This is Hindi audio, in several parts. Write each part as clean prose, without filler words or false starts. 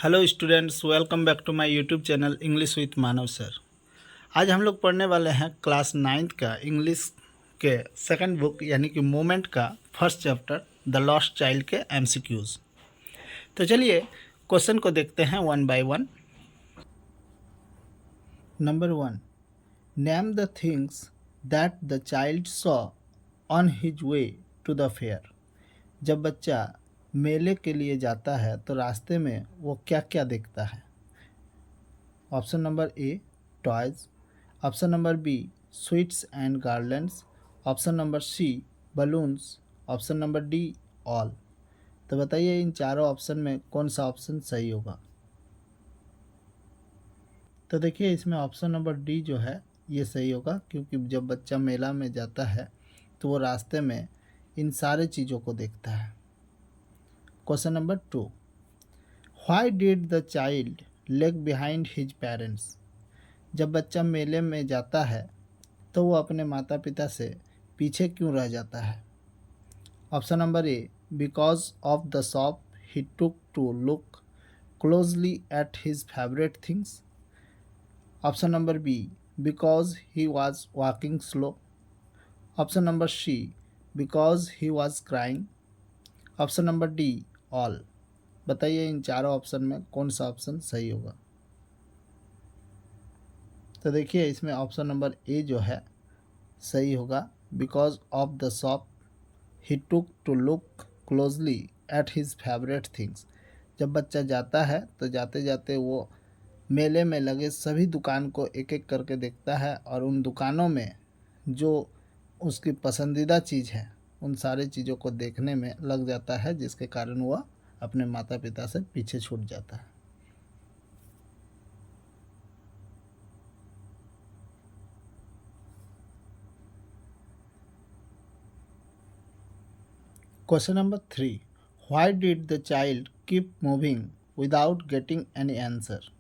Hello students, welcome back to my YouTube channel English with Manav sir. आज हम लोग पढ़ने वाले हैं क्लास 9th का इंग्लिश के सेकंड बुक यानी कि मोमेंट का first chapter the lost child के एमसीक्यूज़। तो चलिए क्वेश्चन को देखते हैं one by one. Number 1, name the things that the child saw on his way to the fair. जब बच्चा मेले के लिए जाता है तो रास्ते में वो क्या क्या देखता है। Option number A, toys. Option number B, sweets and garlands. Option number C, balloons. Option number D, all. तो बताइए इन चारों ऑप्शन में कौन सा ऑप्शन सही होगा। तो देखिए इसमें ऑप्शन नंबर डी जो है ये सही होगा, क्योंकि जब बच्चा मेला में जाता है तो वो रास्ते में इन सारे चीज़ों को देखता है। Question number 2, why did the child leg behind his parents. जब बच्चा मेले में जाता है तो वो अपने माता पिता से पीछे क्यों रह जाता है। Option number A, because of the shop he took to look closely at his favourite things. Option number B, because he was walking slow. Option number C, because he was crying. Option number D, all. बताइए इन चारों ऑप्शन में कौन सा ऑप्शन सही होगा। तो देखिए इसमें ऑप्शन नंबर ए जो है सही होगा, because of the shop he took to look closely at his favourite things. जब बच्चा जाता है तो जाते जाते वो मेले में लगे सभी दुकान को एक एक करके देखता है और उन दुकानों में जो उसकी पसंदीदा चीज़ है उन सारी चीज़ों को देखने में लग जाता है, जिसके कारण वह अपने माता पिता से पीछे छूट जाता है। Question number 3, why did the child keep moving without getting any answer.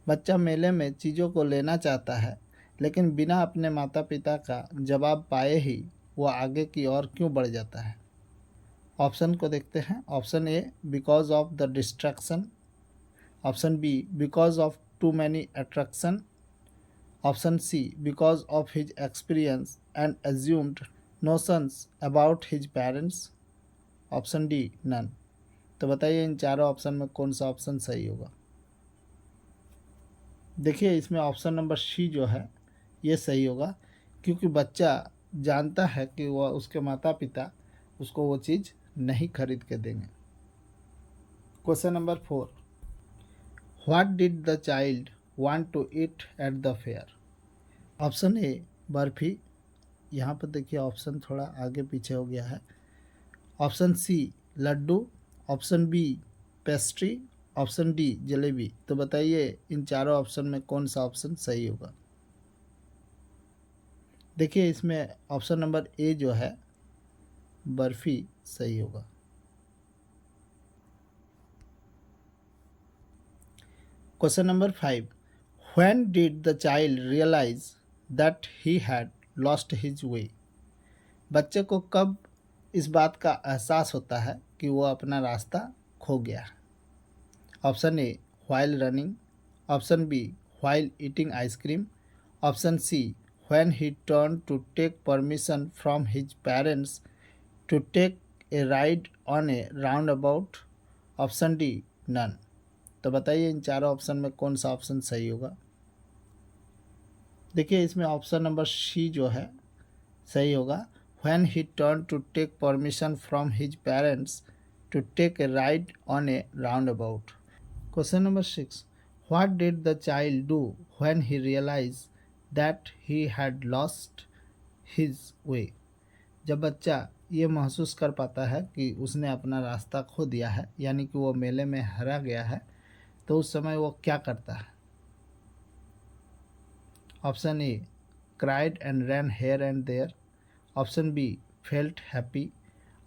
बच्चा मेले में चीज़ों को लेना चाहता है लेकिन बिना अपने माता पिता का जवाब पाए ही वह आगे की ओर क्यों बढ़ जाता है। ऑप्शन को देखते हैं। Option A, because of the distraction. Option B, because of too many attraction. Option C, because of his experience and assumed notions about his parents. Option D, none. तो बताइए इन चारों ऑप्शन में कौन सा ऑप्शन सही होगा। देखिए इसमें ऑप्शन नंबर सी जो है ये सही होगा, क्योंकि बच्चा जानता है कि वह उसके माता पिता उसको वो चीज़ नहीं खरीद के देंगे। Question number 4, what did the child want to eat at the fair. Option A, barfi. यहाँ पर देखिए ऑप्शन थोड़ा आगे पीछे हो गया है। Option C, laddu. Option B, pastry. Option D, jalebi. तो बताइए इन चारों ऑप्शन में कौन सा ऑप्शन सही होगा। देखिए इसमें ऑप्शन नंबर ए जो है बर्फ़ी सही होगा। Question number 5, when did the child realise that he had lost his way. बच्चे को कब इस बात का एहसास होता है कि वो अपना रास्ता खो गया है। Option A, while running. Option B, while eating ice cream. Option C, when he turn to take permission from his parents to take a ride on a roundabout. Option D, none. तो बताइए इन चारों ऑप्शन में कौन सा ऑप्शन सही होगा। देखिए इसमें ऑप्शन नंबर सी जो है सही होगा, when he turn to take permission from his parents to take a ride on a roundabout. Question number 6, what did the child do when he realise that he had lost his way. जब बच्चा ये महसूस कर पाता है कि उसने अपना रास्ता खो दिया है, यानी कि वो मेले में हरा गया है, तो उस समय वो क्या करता है। Option A, cried and ran here and there. Option B, felt happy.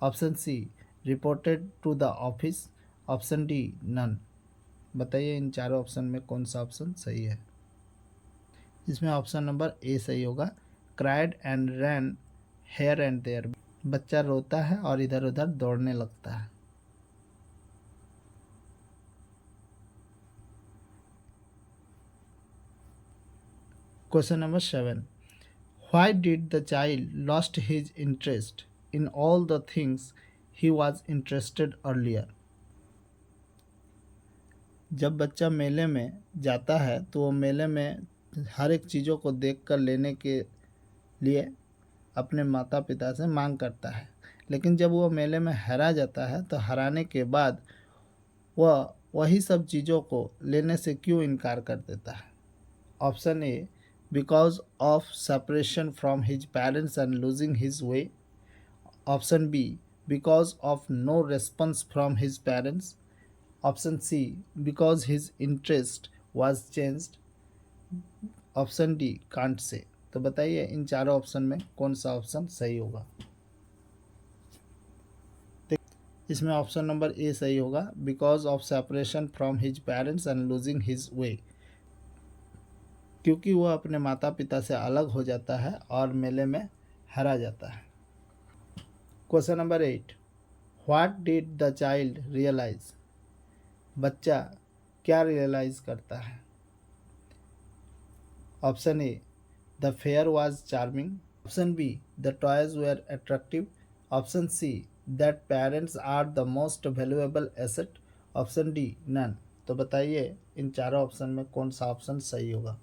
Option C, reported to the office. Option D, none. बताइए इन चारों ऑप्शन में कौन सा ऑप्शन सही है। इसमें ऑप्शन नंबर ए सही होगा, cried and ran here and there. बच्चा रोता है और इधर उधर दौड़ने लगता है। Question number 7. Why did the child lost his interest in all the things he was interested earlier? जब बच्चा मेले में जाता है तो वो मेले में हर एक चीज़ों को देख कर लेने के लिए अपने माता पिता से मांग करता है, लेकिन जब वो मेले में हरा जाता है तो हराने के बाद वह वही सब चीज़ों को लेने से क्यों इनकार कर देता है? Option A, because of separation from his parents and losing his way. Option B, because of no response from his parents. Option C, because his interest was changed. Option D, can't say. तो बताइए इन चारों ऑप्शन में कौन सा ऑप्शन सही होगा? इसमें ऑप्शन नंबर ए सही होगा, because of separation from his parents and losing his वे, क्योंकि वह अपने माता पिता से अलग हो जाता है और मेले में हरा जाता है। Question number 8, what did the child realise? बच्चा क्या रियलाइज करता है? Option A, the fair was charming. Option B, the toys were attractive. Option C, that parents are the most valuable asset. Option D, none. तो बताइए इन चारों ऑप्शन में कौन सा ऑप्शन सही होगा?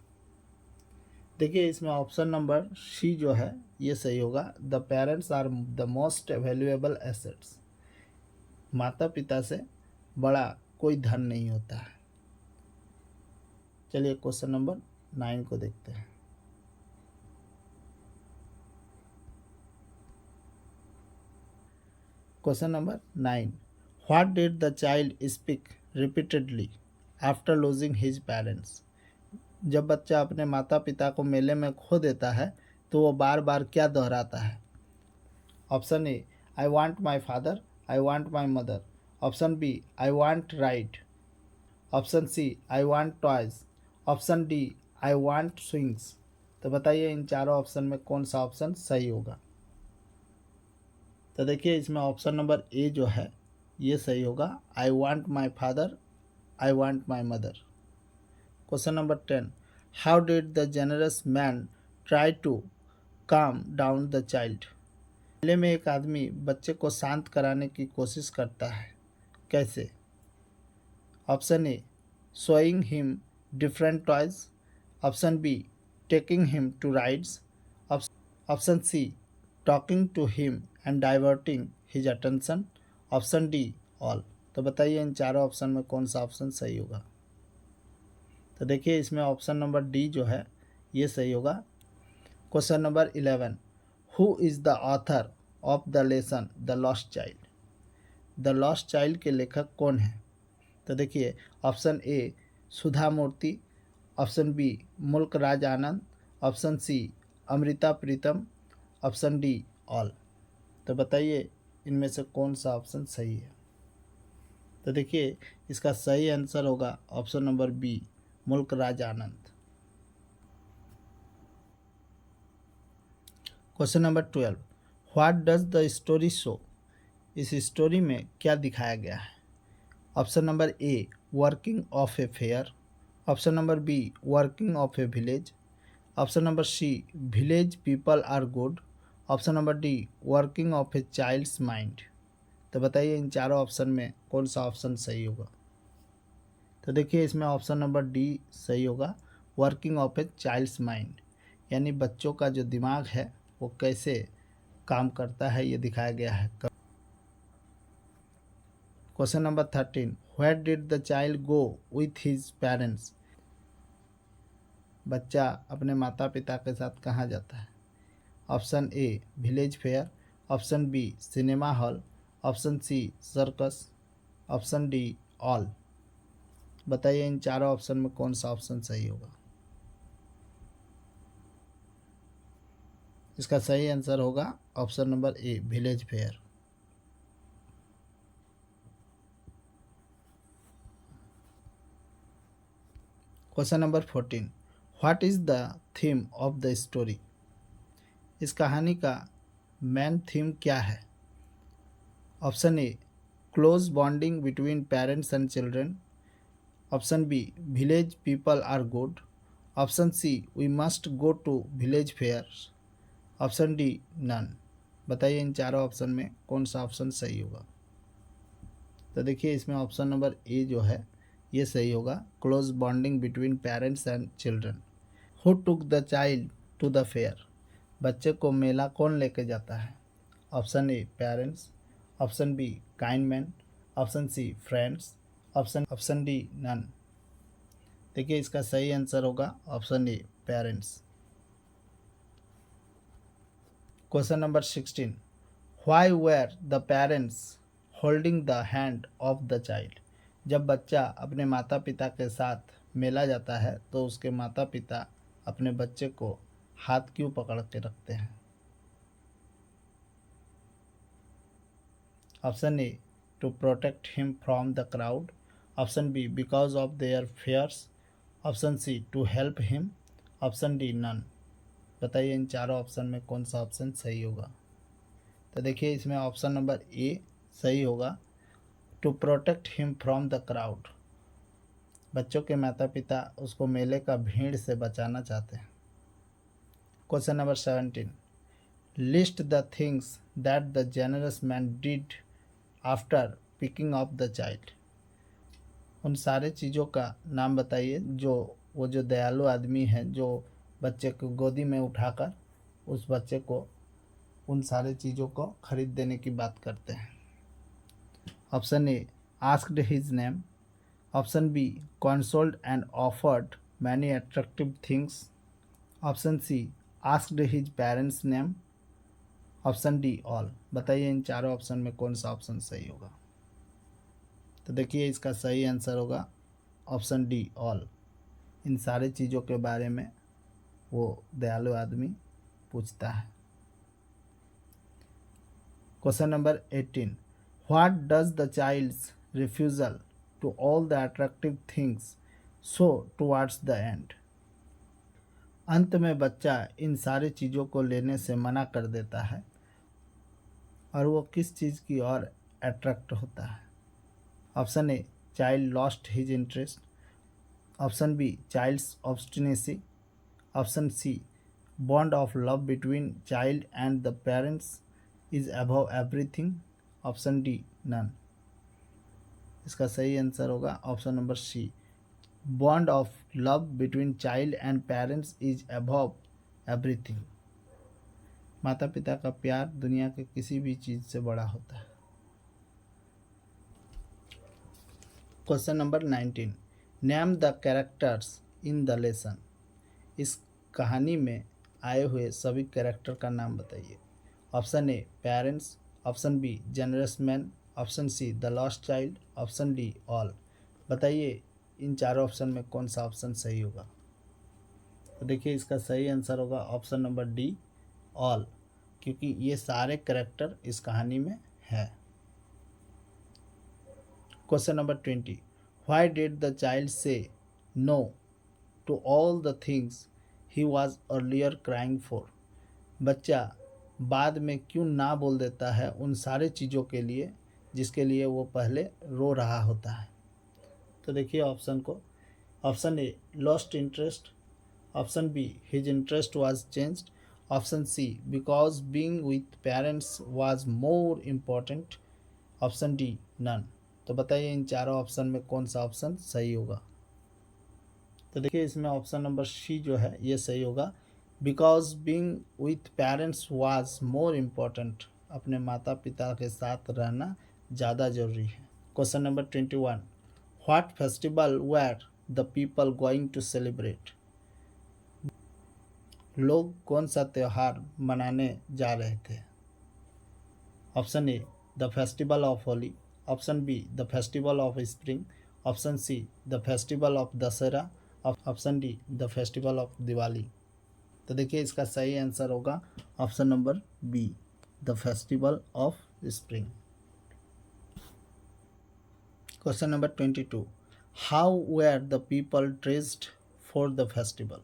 देखिए इसमें ऑप्शन नंबर सी जो है ये सही होगा, the parents are the most valuable assets. माता पिता से बड़ा कोई धन नहीं होता है। चलिए क्वेश्चन नंबर 9 को देखते हैं। Question number 9, what did the child speak repeatedly after losing his parents? जब बच्चा अपने माता पिता को मेले में खो देता है तो वो बार बार क्या दोहराता है? Option A, I want my father, I want my mother. Option B, I want ride. Option C, I want toys. Option D, I want swings. तो बताइए इन चारों ऑप्शन में कौन सा ऑप्शन सही होगा? तो देखिए इसमें ऑप्शन नंबर ए जो है ये सही होगा, I want my father, I want my mother. Question number 10, how did the generous man try to calm down the child? मेले में एक आदमी बच्चे को शांत कराने की कोशिश करता है, कैसे? Option A, showing him different toys. Option B, taking him to rides. Option C, talking to him and diverting his attention. Option D, all. तो बताइए इन चारों ऑप्शन में कौन सा ऑप्शन सही होगा? तो देखिए इसमें ऑप्शन नंबर डी जो है ये सही होगा। Question number 11, who is the author of the lesson the lost child? The lost child के लेखक कौन है? तो देखिए option A, Sudha Murthy. Option B, Mulk Raj Anand. Option C, Amrita Pritam. Option D, all. तो बताइए इनमें से कौन सा ऑप्शन सही है? तो देखिए इसका सही आंसर होगा option number B, Mulk Raj Anand. Question number 12, what does the story show? इस स्टोरी में क्या दिखाया गया है? Option number A, working of a fair. Option number B, working of a village. Option number C, village people are good. Option number D, working of a child's mind. तो बताइए इन चारों ऑप्शन में कौन सा ऑप्शन सही होगा? तो देखिए इसमें ऑप्शन नंबर डी सही होगा, working of a child's mind, यानी बच्चों का जो दिमाग है वो कैसे काम करता है ये दिखाया गया है। Question number 13, where did the child go with his parents? बच्चा अपने माता पिता के साथ कहाँ जाता है? Option A, village fair. Option B, cinema hall. Option C, circus. Option D, all. बताइए इन चारों ऑप्शन में कौन सा ऑप्शन सही होगा? इसका सही आंसर होगा option number A, village fair. Question number 14, what is the theme of the story? इस कहानी का मेन थीम क्या है? Option A, close bonding between parents and children. Option B, village people are good. Option C we must go to village fair, option D none. बताइए इन चारों ऑप्शन में कौन सा ऑप्शन सही होगा। तो देखिए इसमें ऑप्शन नंबर ए जो है ये सही होगा, close bonding between parents and children. Who took the child to the fair, बच्चे को मेला कौन लेके जाता है। Option A parents, option B kind man, option C friends, option D none. देखिए इसका सही आंसर होगा option A parents. Question number 16, why were the parents holding the hand of the child, जब बच्चा अपने माता पिता के साथ मेला जाता है तो उसके माता पिता अपने बच्चे को हाथ क्यों पकड़ के रखते हैं। Option A to protect him from the crowd, option B because of their fears, option C to help him, option D none. बताइए इन चारों ऑप्शन में कौन सा ऑप्शन सही होगा। तो देखिए इसमें ऑप्शन नंबर ए सही होगा, to protect him from the crowd. बच्चों के माता पिता उसको मेले का भीड़ से बचाना चाहते हैं। Question number 17, list the things that the generous man did after picking up the child, उन सारे चीज़ों का नाम बताइए जो दयालु आदमी है जो बच्चे को गोदी में उठाकर उस बच्चे को उन सारे चीज़ों को खरीद देने की बात करते हैं। Option A asked his name, option B consoled and offered many attractive things, option C asked his parents name, option D all. बताइए इन चारों ऑप्शन में कौन सा ऑप्शन सही होगा। तो देखिए इसका सही आंसर होगा ऑप्शन डी ऑल। इन सारे चीज़ों के बारे में वो दयालु आदमी पूछता है। Question number 18, what does the child's refusal to all the attractive things show towards the end, अंत में बच्चा इन सारी चीज़ों को लेने से मना कर देता है और वो किस चीज़ की ओर अट्रैक्ट होता है। Option A child lost his interest, option B child's obstinacy, option C bond of love between child and the parents is above everything, option D none. इसका सही आंसर होगा option number C, bond of love between child and parents is above everything. माता पिता का प्यार दुनिया के किसी भी चीज़ से बड़ा होता है। Question number 19, name the characters in the lesson, इस कहानी में आए हुए सभी कैरेक्टर का नाम बताइए। Option A parents, option B generous man, option C the lost child, option D all. बताइए इन चारों ऑप्शन में कौन सा ऑप्शन सही होगा। तो देखिए इसका सही आंसर होगा ऑप्शन नंबर डी ऑल, क्योंकि ये सारे कैरेक्टर इस कहानी में है। Question number 20, why did the child say no to all the things he was earlier crying for, बच्चा बाद में क्यों ना बोल देता है उन सारे चीज़ों के लिए जिसके लिए वो पहले रो रहा होता है। तो देखिए ऑप्शन को, option A lost interest, option B his interest was changed, option C because being with parents was more important, option D none. तो बताइए इन चारों ऑप्शन में कौन सा ऑप्शन सही होगा। तो देखिए इसमें ऑप्शन नंबर सी जो है ये सही होगा, because being with parents was more important, अपने माता पिता के साथ रहना ज़्यादा ज़रूरी है। Question number 21, what festival were the people going to celebrate, लोग कौन सा त्यौहार मनाने जा रहे थे। Option A the festival of Holi, option B the festival of spring, option C the festival of Dussehra, option D the festival of Diwali. तो देखिए इसका सही आंसर होगा option number B, the festival of spring. Question number 22, how were the people dressed for the festival,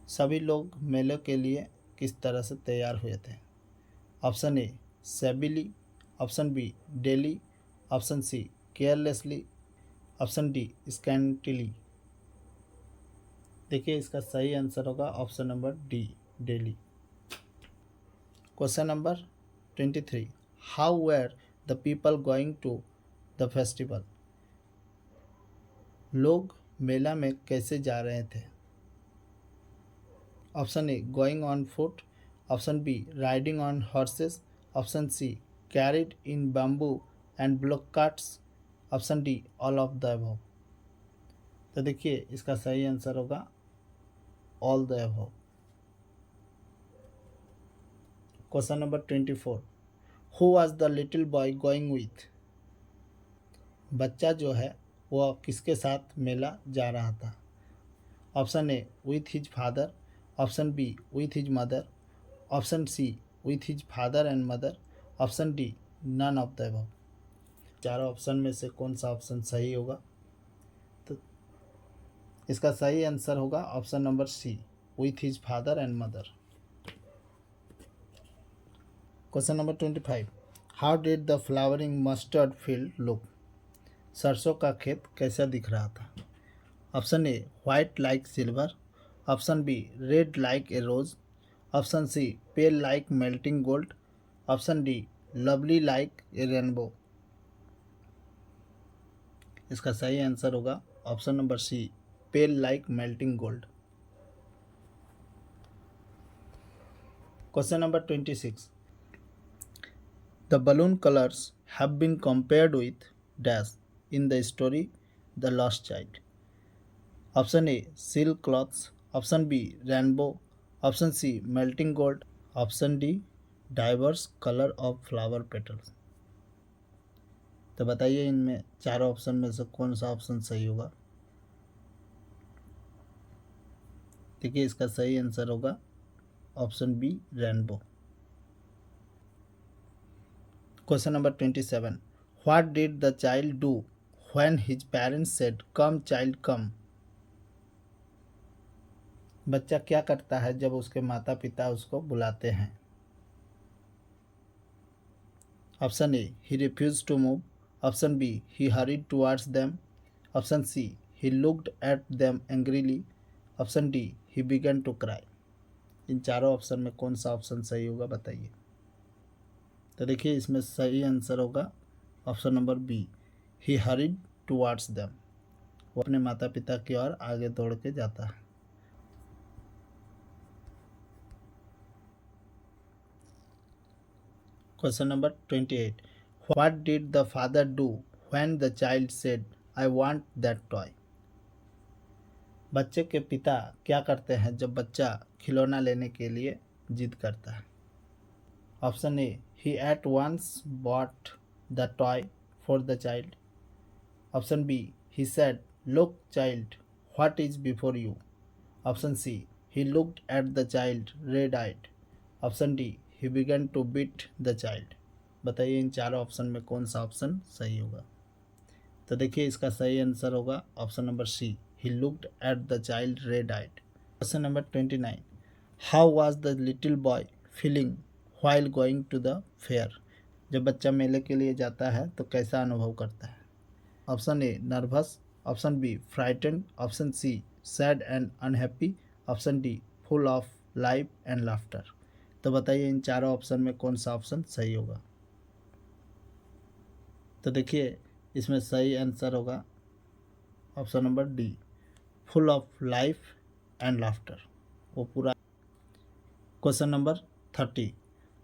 सभी लोग मेले के लिए किस तरह से तैयार हुए थे। Option A shabbily, option B gaily, option C carelessly, option D scantily. देखिए इसका सही आंसर होगा option number D, gaily. Question number 23, how were the people going to the festival? लोग मेला में कैसे जा रहे थे? Option A going on foot, option B riding on horses, option C carried in bamboo and bullock carts, option D all of the above. तो देखिए इसका सही आंसर होगा all the above. Question number 24, who was the little boy going with? बच्चा जो है वह किसके साथ मेला जा रहा था? Option A with his father, option B with his mother, option C with his father and mother, option D none of the above. चारों ऑप्शन में से कौन सा ऑप्शन सही होगा? तो इसका सही आंसर होगा option number C, with his father and mother. Question number 25, how did the flowering mustard field look? सरसों का खेत कैसा दिख रहा था? Option A white like silver, option B red like a rose, option C pale like melting gold, option D lovely like a rainbow. इसका सही आंसर होगा option number C, pale like melting gold. Question number 26, the balloon colours have been compared with dash in the story the lost child? Option A silk clothes, option B rainbow, option C melting gold, option D diverse colour of flower petals. तो बताइए इनमें चारों ऑप्शन में से कौन सा ऑप्शन सही होगा? देखिए इसका सही आंसर होगा option B rainbow. Question number 27, what did the child do when his parents said come child come? बच्चा क्या करता है जब उसके माता पिता उसको बुलाते हैं? Option A he refuse to move, option B he hurried towards them, option C he looked at them angrily, option D he began to cry. इन चारों ऑप्शन में कौन सा ऑप्शन सही होगा बताइए? तो देखिए इसमें सही आंसर होगा option number B, he hurried towards them. वो अपने माता पिता की ओर आगे दौड़ के जाता है। Question number 28, what did the father do when the child said I want that toy? बच्चे के पिता क्या करते हैं जब बच्चा खिलौना लेने के लिए जिद करता है? Option A he at once bought the toy for the child, option B he said look child what is before you, option C he looked at the child red eyed, option D he began to beat the child. बताइए इन चारों ऑप्शन में कौन सा ऑप्शन सही होगा? तो देखिए इसका सही आंसर होगा option number C, he looked at the child red eyed. Question number 29, how was the little boy feeling while going to the fair? जब बच्चा मेले के लिए जाता है तो कैसा अनुभव करता है? Option A nervous, option B frightened, option C sad and unhappy, option D full of life and laughter. तो बताइए इन चारों ऑप्शन में कौन सा ऑप्शन सही होगा? तो देखिए इसमें सही आंसर होगा option number D, full of life and laughter. वो पूरा। Question number 30,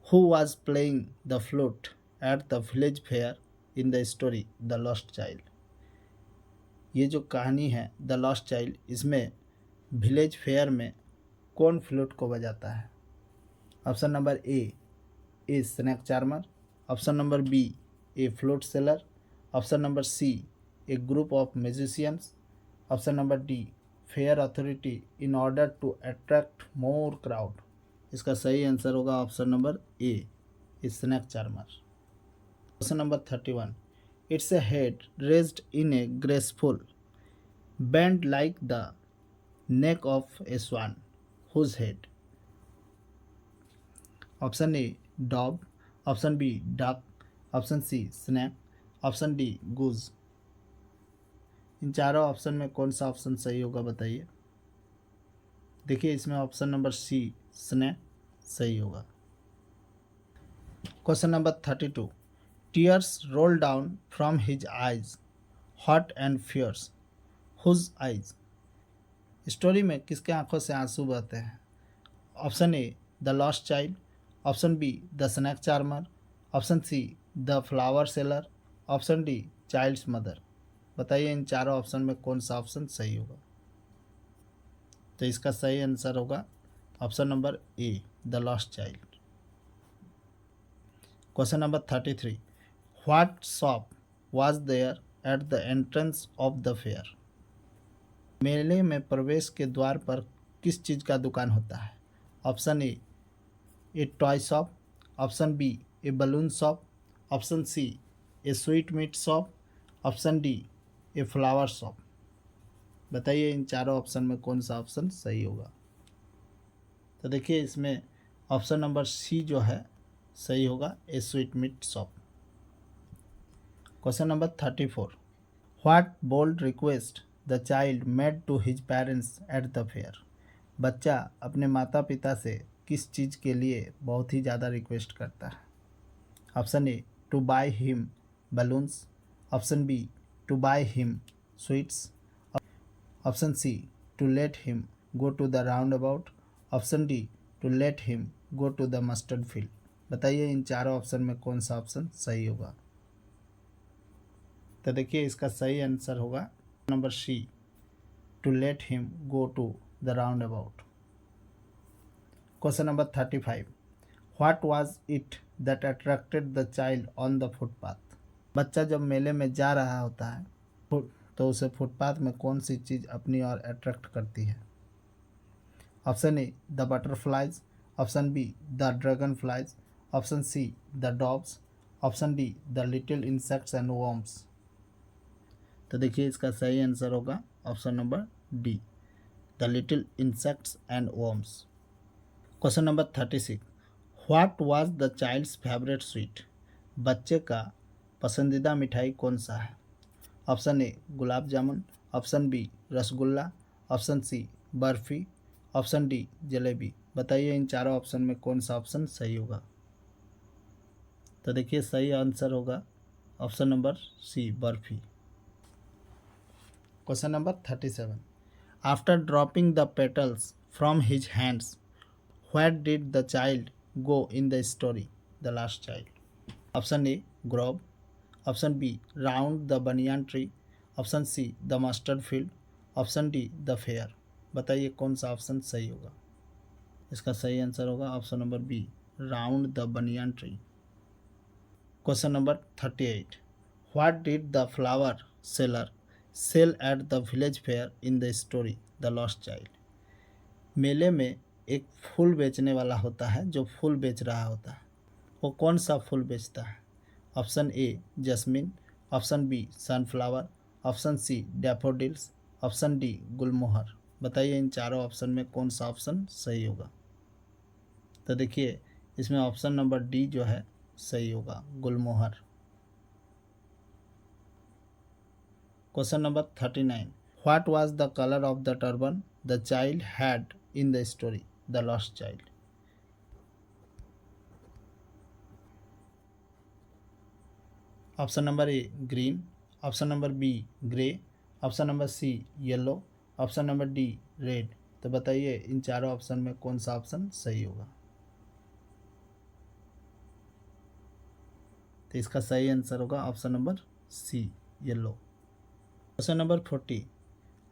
who was playing the flute at the village fair in the story the lost child? ये जो कहानी है द लॉस्ट चाइल्ड, इसमें विलेज फेयर में कौन फ्लूट को बजाता है? Option number A snake charmer, option number B a flute seller, option number C a group of musicians, option number D fair authority in order to attract more crowd. इसका सही आंसर होगा option number A snake charmer. Question number 31, it's a head raised in a graceful bend like the neck of a swan, whose head? Option A dog, option B duck, option C snake, option D goose. इन चारों ऑप्शन में कौन सा ऑप्शन सही होगा बताइए? देखिए इसमें ऑप्शन नंबर सी स्नेक सही होगा। Question number 32, tears roll down from his eyes, hot and fierce, whose eyes. Story में किसके आंखों से आंसू बहते हैं? Option A the lost child, option B the snake charmer, option C the flower seller, option D child's mother. बताइए इन चारों ऑप्शन में कौन सा ऑप्शन सही होगा? तो इसका सही आंसर होगा option number A the lost child. Question number 33, what shop was there at the entrance of the fair. मेले में प्रवेश के द्वार पर किस चीज़ का दुकान होता है? Option A toy shop, option B a balloon shop, option C a sweetmeat shop, option D a flower shop. बताइए इन चारों ऑप्शन में कौन सा ऑप्शन सही होगा? तो देखिए इसमें ऑप्शन नंबर सी जो है सही होगा, a sweetmeat shop. Question number 34, what bold request the child made to his parents at the fair. बच्चा अपने माता पिता से किस चीज़ के लिए बहुत ही ज़्यादा रिक्वेस्ट करता है? Option A to buy him balloons, option B to buy him sweets, option C to let him go to the roundabout, option D to let him go to the mustard field. बताइए इन चारों ऑप्शन में कौन सा ऑप्शन सही होगा? तो देखिए इसका सही आंसर होगा number C to let him go to the roundabout. Question number 35, what was it that attracted the child on the footpath. बच्चा जब मेले में जा रहा होता है तो उसे फुटपाथ में कौन सी चीज़ अपनी ओर अट्रैक्ट करती है? Option A the butterflies, option B the dragonflies, option C the dogs, option D the little insects and worms. तो देखिए इसका सही आंसर होगा option number D the little insects and worms. Question number 36, what was the child's favourite sweet. बच्चे का पसंदीदा मिठाई कौन सा है? Option A gulab jamun, option B rasgulla, option C barfi, option D jalebi. बताइए इन चारों ऑप्शन में कौन सा ऑप्शन सही होगा? तो देखिए सही आंसर होगा option number C barfi. Question number 37, after dropping the petals from his hands where did the child go in the story the last child. Option A grove, option B round the banyan tree, option C the mustard field, option D the fair. बताइए कौन सा ऑप्शन सही होगा? इसका सही आंसर होगा option number B round the banyan tree. Question number 38, what did the flower seller sell at the village fair in the story the lost child. मेले में एक फूल बेचने वाला होता है जो फूल बेच रहा होता है, वो कौन सा फूल बेचता है? Option A jasmine, option B sunflower, option C daffodils, option D gulmohar. बताइए इन चारों ऑप्शन में कौन सा ऑप्शन सही होगा? तो देखिए इसमें ऑप्शन नंबर डी जो है सही होगा gulmohar. Question number 39, what was the colour of the turban the child had in the story the lost child. Option number A green, option number B grey, option number C yellow, option number D red. तो बताइए इन चारों ऑप्शन में कौन सा ऑप्शन सही होगा? तो इसका सही आंसर होगा option number C yellow. Question number 40,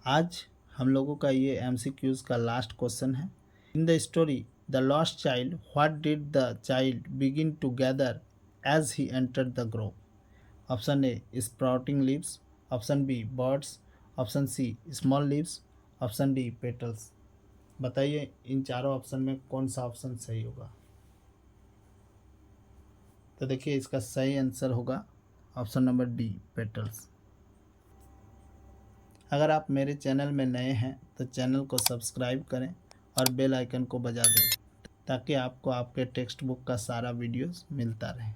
आज हम लोगों का ये MCQs का लास्ट क्वेश्चन है। In the story the lost child what did the child begin to gather as he entered the grove. Option A sprouting leaves, option B birds, option C small leaves, option D petals. बताइए इन चारों ऑप्शन में कौन सा ऑप्शन सही होगा? तो देखिए इसका सही आंसर होगा ऑप्शन नंबर डी पेटल्स। अगर आप मेरे चैनल में नए हैं तो चैनल को सब्सक्राइब करें और बेल आइकन को बजा दें ताकि आपको आपके टेक्स्ट बुक का सारा वीडियोस मिलता रहे।